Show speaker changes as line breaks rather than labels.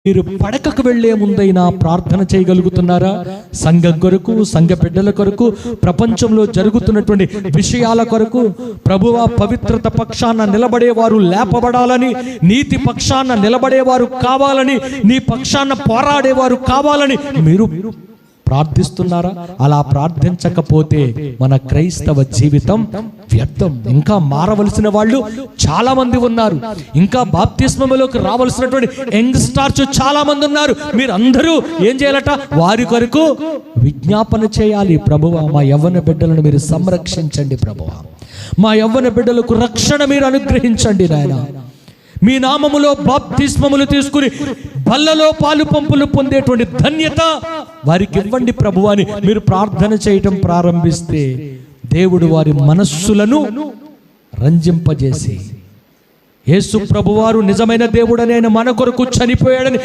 మీరు పడకకు వెళ్లే ముందైనా ప్రార్థన చేయగలుగుతున్నారా? సంఘం కొరకు, సంఘ బిడ్డల కొరకు, ప్రపంచంలో జరుగుతున్నటువంటి విషయాల కొరకు. ప్రభువా, పవిత్రత పక్షాన నిలబడేవారు లేపబడాలని, నీతి పక్షాన నిలబడేవారు కావాలని, నీ పక్షాన పోరాడేవారు కావాలని మీరు ప్రార్థిస్తున్నారా? అలా ప్రార్థించకపోతే మన క్రైస్తవ జీవితం వ్యర్థం. ఇంకా మారవలసిన వాళ్ళు చాలా మంది ఉన్నారు. ఇంకా బాప్తిస్మములోకి రావాల్సినటువంటి యంగ్స్టార్స్ చాలా మంది ఉన్నారు. మీరు అందరూ ఏం చేయాలట? వారి కొరకు విజ్ఞాపన చేయాలి. ప్రభువా, మా యవ్వన బిడ్డలను మీరు సంరక్షించండి. ప్రభువా, మా యవ్వన బిడ్డలకు రక్షణ మీరు అనుగ్రహించండి నాయన. మీ నామములో బాప్తిస్మములు తీసుకుని బల్లలో పాలు పంపులు పొందేటువంటి ధన్యత వారికి ఇవ్వండి ప్రభు అని మీరు ప్రార్థన చేయటం ప్రారంభిస్తే దేవుడు వారి మనస్సులను రంజింపజేసి, యేసు ప్రభువారు నిజమైన దేవుడని, ఆయన మన కొరకు చనిపోయాడని